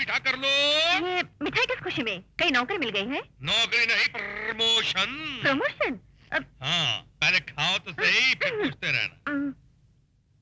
मीठा कर लो। ये मिठाई किस खुशी में? कहीं नौकरी मिल गई है? नौकरी नहीं, प्रमोशन। प्रमोशन? हाँ, पहले खाओ तो सही, फिर पूछते रहना।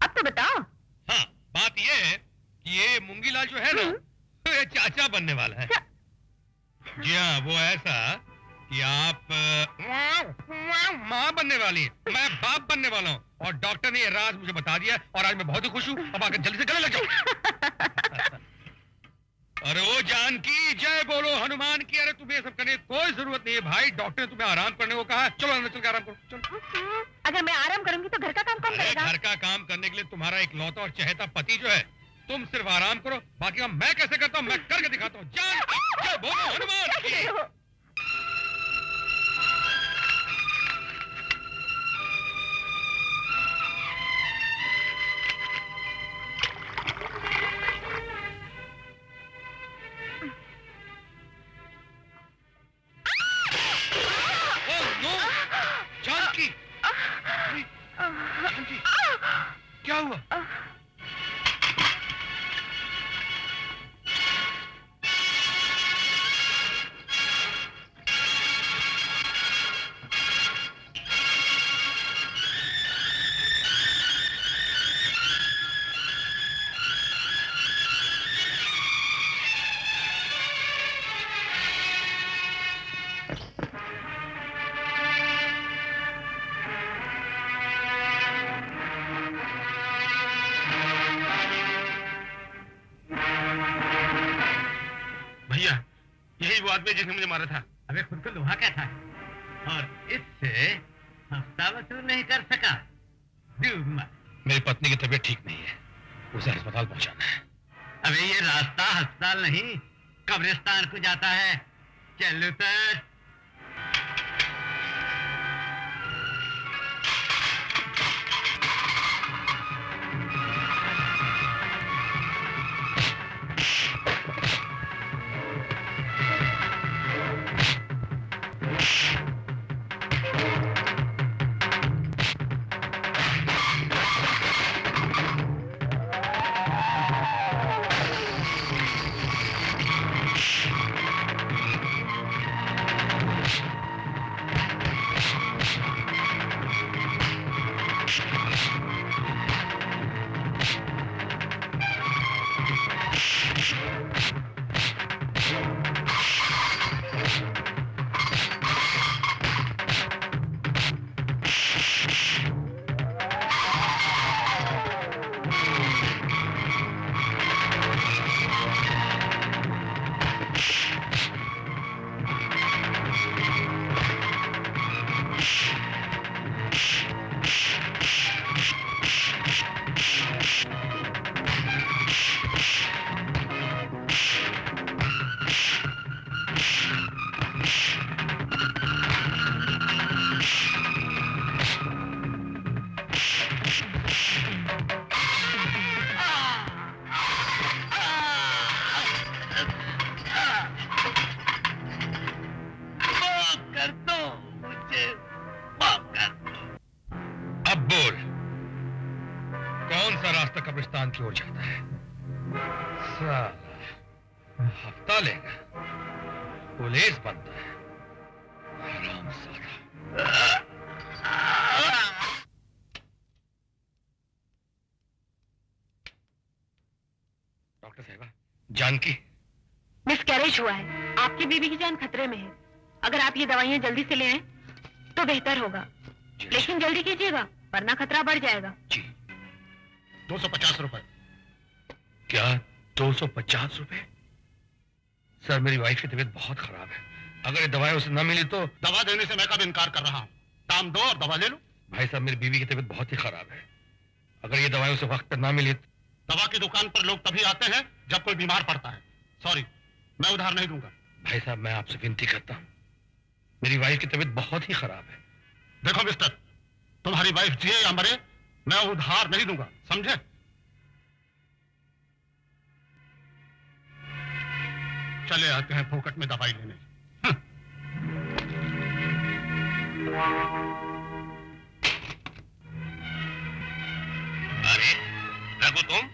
अब तो बताओ। हाँ, बात ये है कि ये मूंगीलाल जो है ना, ये चाचा बनने वाला है। जी हाँ, वो ऐसा कि आप माँ बनने वाली है, मैं बाप बनने वाला हूँ, और डॉक्टर ने ये राज मुझे बता दिया, और आज मैं बहुत ही खुश हूँ। अब आकर जल्दी से गले लग जाओ। अरे ओ जानकी, जय बोलो हनुमान की। अरे तुम्हें सब करने की कोई जरूरत नहीं है भाई, डॉक्टर ने तुम्हें आराम करने को कहा है। चलो अंदर चल के आराम करो, चलो। अगर मैं आराम करूंगी तो घर का काम कौन करेगा? घर का काम करने के लिए तुम्हारा एक लौता और चहेता पति जो है, तुम सिर्फ आराम करो, बाकी काम मैं कैसे करता हूँ मैं करके दिखाता हूँ। जय बोलो हनुमान की। जानकी, जानकी, क्या हुआ? भैया, यही वो आदमी जिसने मुझे मारा था। अबे खुद को लोहा क्या था, और इससे हफ्ता वसूल नहीं कर सका। मेरी पत्नी की तबीयत ठीक नहीं है, उसे अस्पताल पहुंचाना है। अबे ये रास्ता अस्पताल नहीं कब्रिस्तान को जाता है। चल उतर। कब्रिस्तान की ओर जाता है। साला हफ्ता लेगा, पुलिस बनता है, हरामजादा। डॉक्टर साहिबा, जानकी मिसकैरेज हुआ है, आपकी बीवी की जान खतरे में है। अगर आप ये दवाइयाँ जल्दी से ले आए तो बेहतर होगा, लेकिन जल्दी कीजिएगा वरना खतरा बढ़ जाएगा। जी। 250 रुपए। क्या 250 रुपए? सर मेरी वाइफ की तबीयत बहुत खराब है, अगर ये दवाई उसे न मिली तो। दवा देने से मैं कब इनकार कर रहा हूँ, दाम दो और दवा ले लो। भाई साहब मेरी बीवी की तबीयत बहुत ही खराब है, अगर ये दवाई उसे वक्त पर ना मिली। दवा की दुकान पर लोग तभी आते हैं जब कोई बीमार पड़ता है। सॉरी, मैं उधार नहीं दूंगा। भाई साहब मैं आपसे विनती करता हूँ, मेरी वाइफ की तबीयत बहुत ही खराब है। देखो मिस्टर, तुम्हारी वाइफ जिए या मरे, मैं उधार नहीं दूंगा, समझे? चले आते हैं फोकट में दवाई लेने। अरे रघु तुम?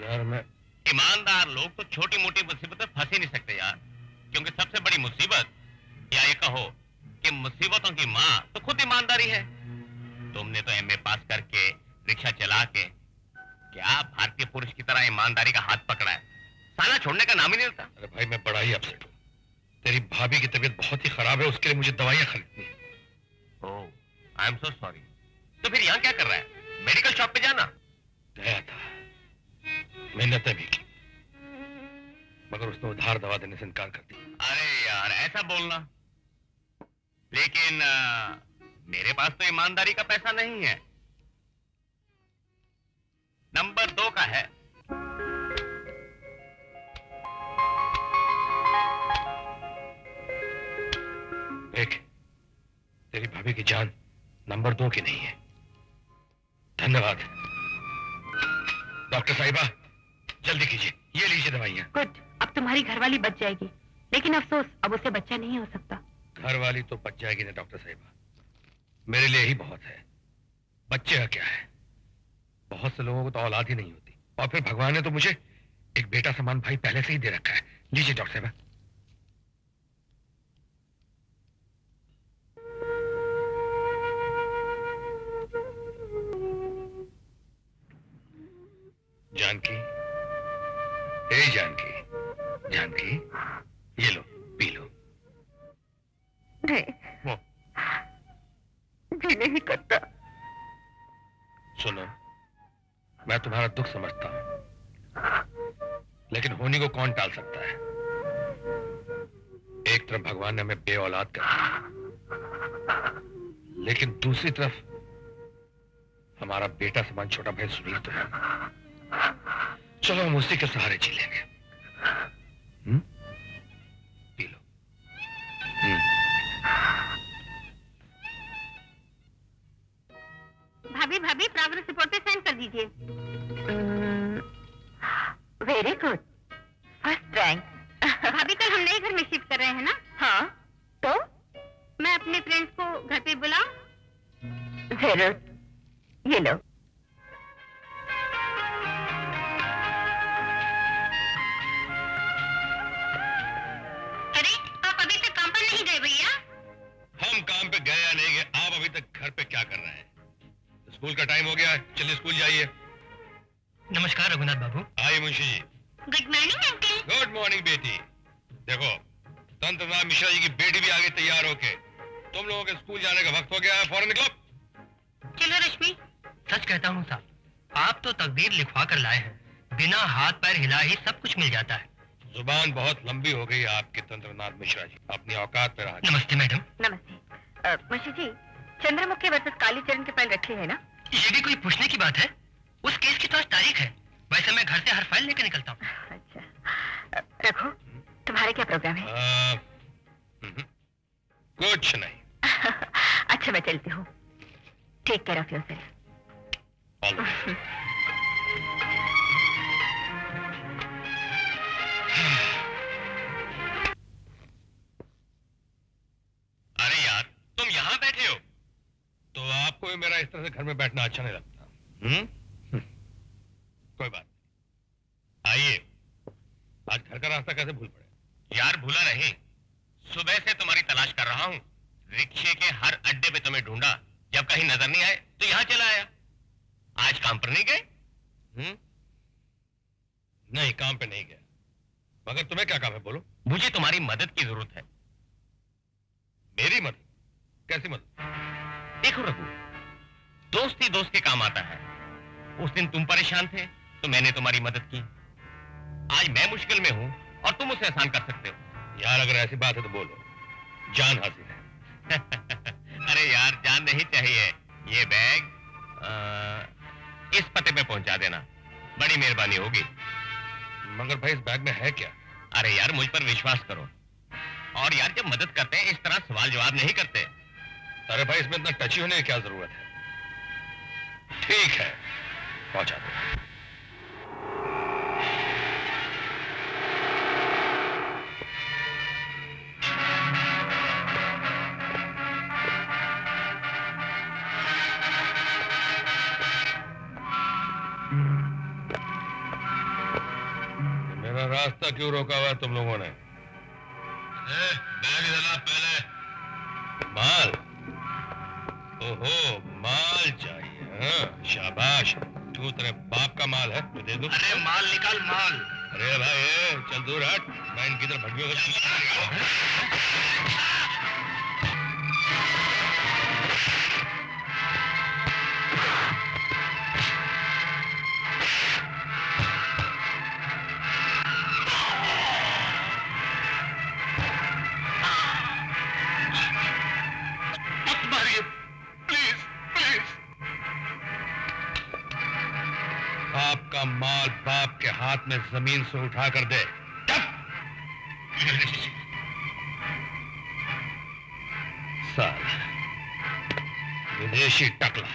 यार मैं ईमानदार लोग तो छोटी मोटी मुसीबत में फंस ही नहीं सकते यार, क्योंकि सबसे बड़ी मुसीबत, या ये कहो कि मुसीबतों की माँ तो खुद ईमानदारी है। तुमने तो एमए पास करके, रिक्शा चला के, क्या भारतीय पुरुष की तरह ईमानदारी का हाथ पकड़ा है, साला छोड़ने का नाम ही नहीं लेता। अरे भाई मैं बड़ा ही अपसेट हूँ। तेरी भाभी की तबीयत बहुत ही खराब है, उसके लिए मुझे दवाइयाँ खरीदनी है। ओह, आई एम सो सॉरी। तो फिर यहाँ क्या कर रहा है? मेडिकल शॉप पे जाना। गया था, मेहनतें भी की, मगर उसने उधार दवा देने से इनकार कर दिया। अरे यार ऐसा बोलना, लेकिन मेरे पास तो ईमानदारी का पैसा नहीं है। नंबर 2 का है। देख, तेरी भाभी की जान नंबर 2 की नहीं है। धन्यवाद। डॉक्टर साहिबा, जल्दी कीजिए, ये लीजिए दवाइयाँ। गुड, अब तुम्हारी घरवाली बच जाएगी, लेकिन अफसोस अब उसे बच्चा नहीं हो सकता। घर वाली तो बच जाएगी ना डॉक्टर साहिबा, मेरे लिए ही बहुत है। बच्चे का क्या है, बहुत से लोगों को तो औलाद ही नहीं होती, और फिर भगवान ने तो मुझे एक बेटा समान भाई पहले से ही दे रखा है। लीजिए डॉक्टर साहिबा। जानकी, हे जानकी, जानकी, ये लो, पी लो। नहीं, जी नहीं करता। सुनो, मैं तुम्हारा दुख समझता हूं, लेकिन होनी को कौन टाल सकता है। एक तरफ भगवान ने हमें बेऔलाद कर दिया, लेकिन दूसरी तरफ हमारा बेटा समान छोटा भाई सुनील तो है। चलो हम उसी के सहारे जी लेंगे। P low. भाभी भाभी, प्रोग्रेस रिपोर्ट पे साइन कर दीजिए। Very good, first rank. भाभी कल हम नए घर में शिफ्ट कर रहे हैं ना? हाँ, तो मैं अपने फ्रेंड्स को घर पे बुलाऊं? जरूर, ये लो। अरे आप अभी तक काम पर नहीं गए भैया? हम काम पे गए या नहीं गए, आप अभी तक घर पे क्या कर रहे हैं? स्कूल का टाइम हो गया है, चलिए स्कूल जाइए। नमस्कार रघुनाथ बाबू। आइए Munshi ji. Good morning uncle. Good morning बेटी। देखो, तंत्रनाथ मिश्रा जी की बेटी भी आगे तैयार होके, तुम लोगों के स्कूल जाने का वक्त हो गया है, फौरन निकलो। चलो रश्मि। सच कहता हूँ साहब, आप तो तकदीर लिखवा कर लाए हैं, बिना हाथ पैर हिला ही सब कुछ मिल जाता है। जुबान बहुत लंबी हो गई है आपकी तंत्रनाथ मिश्रा जी, अपनी औकात पे रहा। नमस्ते मैडम। नमस्ते। मुंशी जी, चंद्रमुखी वर्सेस कालीचरण के फाइल रखी है ना? ये भी कोई पूछने की बात है? उस केस की तो आज तारीख है। वैसे मैं घर से हर फाइल लेकर निकलता हूँ। अच्छा, रघु, तुम्हारे क्या प्रोग्राम है? कुछ नहीं। अच्छा, मैं चलती हूँ। Take care of yourself. अरे यार, तुम यहाँ बैठे हो तो आपको भी मेरा इस तरह से घर में बैठना अच्छा नहीं लगता। कोई बात नहीं। आइए, आज घर का रास्ता कैसे भूल पड़े? यार भूला नहीं, सुबह से तुम्हारी तलाश कर रहा हूँ। रिक्शे के हर अड्डे पे तुम्हें ढूंढा, जब कहीं नजर नहीं आए तो यहाँ चला आया। आज काम पर नहीं गए? नहीं, काम पे नहीं गया। मगर तुम्हें क्या काम है, बोलो। मुझे तुम्हारी मदद की जरूरत है। मेरी मदद? कैसी मदद? देखो रघु, दोस्त ही दोस्त के काम आता है। उस दिन तुम परेशान थे तो मैंने तुम्हारी मदद की। आज मैं मुश्किल में हूं और तुम उसे आसान कर सकते हो। यार अगर ऐसी बात है तो बोलो, जान हाजिर है। अरे यार, जान नहीं चाहिए। ये बैग इस पते पे पहुंचा देना, बड़ी मेहरबानी होगी। मगर भाई इस बैग में है क्या? अरे यार, मुझ पर विश्वास करो। और यार, जब मदद करते हैं इस तरह सवाल जवाब नहीं करते। अरे भाई, इसमें इतना टची होने की क्या जरूरत है? ठीक है, पहुंचा दो। रास्ता क्यों रोका हुआ है तुम लोगों ने? बैग इधर ला पहले। माल? ओहो, माल चाहिए, हाँ? शाबाश। क्यों, तेरे बाप का माल है? मैं दे दूं? अरे माल निकाल, माल। अरे भाई चल दूर हट, मैं इनकी तरफ भटकियों। मत मारिए, प्लीज प्लीज। आपका माल बाप के हाथ में जमीन से उठा कर दे। साला विदेशी टकला।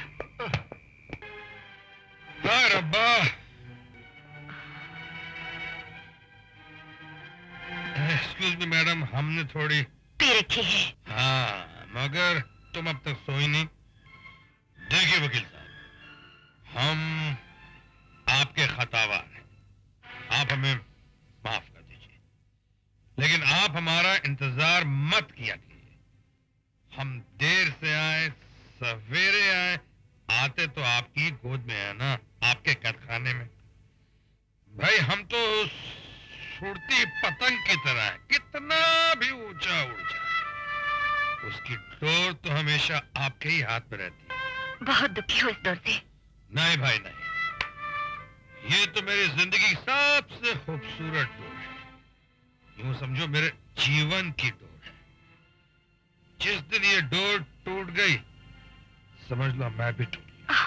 हाय रब्बा। एक्सक्यूज मी मैडम, हमने थोड़ी पी रखी है। हाँ, मगर तुम अब तक सोई नहीं। देखिए वकील साहब, हम आपके खतावार हैं, आप हमें माफ कर दीजिए, लेकिन आप हमारा इंतजार मत किया कीजिए। हम देर से आए, सवेरे आए, आते तो आपकी गोद में है ना, आपके कैदखाने में। भाई हम तो उड़ती पतंग की तरह है, कितना भी ऊंचा उड़ जाए, उसकी डोर तो हमेशा आपके ही हाथ में रहती है। बहुत दुखी हो इस दौर से। नहीं भाई नहीं, ये तो मेरी जिंदगी की सबसे खूबसूरत डोर है। यूं समझो मेरे जीवन की डोर है। जिस दिन ये डोर टूट गई, समझ लो मैं भी टूट गया।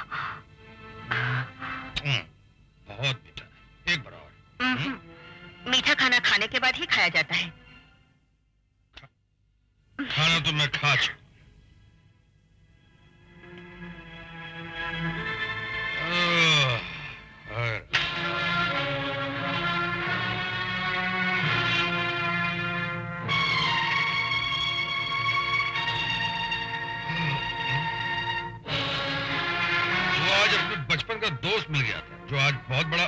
बहुत मीठा है, एक बार और। मीठा खाना खाने के बाद ही खाया जाता है। खाना तो मैं खा चुका। आज अपने बचपन का दोस्त मिल गया था, जो आज बहुत बड़ा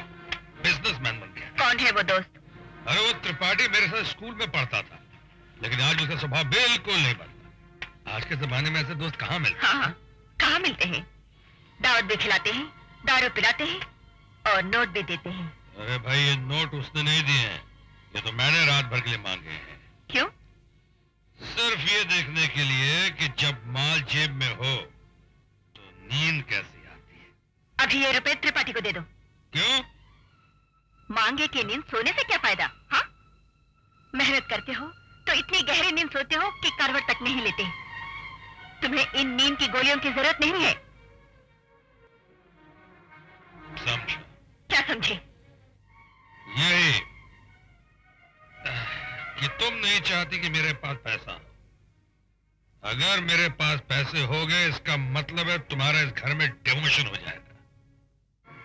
बिजनेसमैन बन गया। कौन है वो दोस्त? अरे वो त्रिपाठी मेरे साथ स्कूल में पढ़ता था, लेकिन आज उसका स्वभाव बिल्कुल नहीं बदला। आज के जमाने में ऐसे दोस्त कहाँ मिलते? हाँ, कहाँ मिलते हैं? दावत भी खिलाते हैं, दारू पिलाते हैं और नोट भी देते हैं। अरे भाई, ये नोट उसने नहीं दिए हैं, ये तो मैंने रात भर के लिए मांगे हैं। क्यों? सिर्फ ये देखने के लिए कि जब माल जेब में हो तो नींद कैसी आती है। अभी ये रुपए त्रिपाठी को दे दो। क्यों? मांगे की नींद सोने से क्या फायदा? हाँ, मेहनत करते हो तो इतनी गहरी नींद सोते हो कि करवट तक नहीं लेते। तुम्हें इन नींद की गोलियों की जरूरत नहीं है। समझा? क्या समझे? यही कि तुम नहीं चाहती कि मेरे पास पैसा हो। अगर मेरे पास पैसे हो गए, इसका मतलब है तुम्हारा इस घर में डिमोशन हो जाएगा।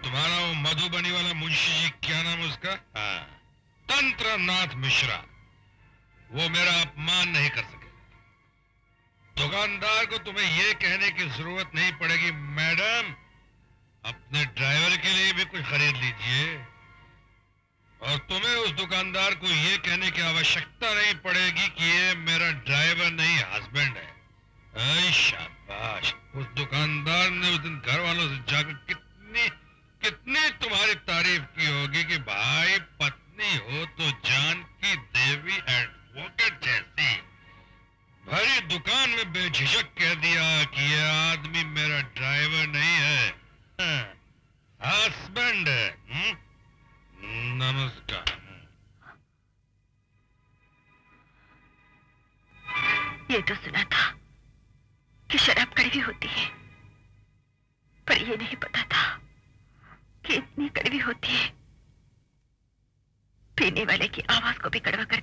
तुम्हारा वो मधुबनी वाला मुंशी जी, क्या नाम है उसका? हाँ, तंत्रनाथ मिश्रा, वो मेरा अपमान नहीं कर सकेगा। दुकानदार को तुम्हें यह कहने की जरूरत नहीं पड़ेगी, मैडम अपने ड्राइवर के लिए भी कुछ खरीद लीजिए, और तुम्हें उस दुकानदार को यह कहने की आवश्यकता नहीं पड़ेगी कि ये मेरा ड्राइवर नहीं, हस्बैंड है। ऐ शाबाश, उस दुकानदार ने उस दिन घर वालों से जाकर कितनी कितनी तुम्हारी तारीफ की होगी कि भाई पत्नी हो तो जान की देवी एडवोकेट जैसी। भरी दुकान में बेझिझक कह दिया कि ये आदमी मेरा ड्राइवर नहीं है, हस्बैंड है। नमस्कार। ये तो सुना था कि शराब कड़वी होती है, पर ये नहीं पता था कि इतनी कड़वी होती है, पीने वाले की आवाज को भी कड़वा कर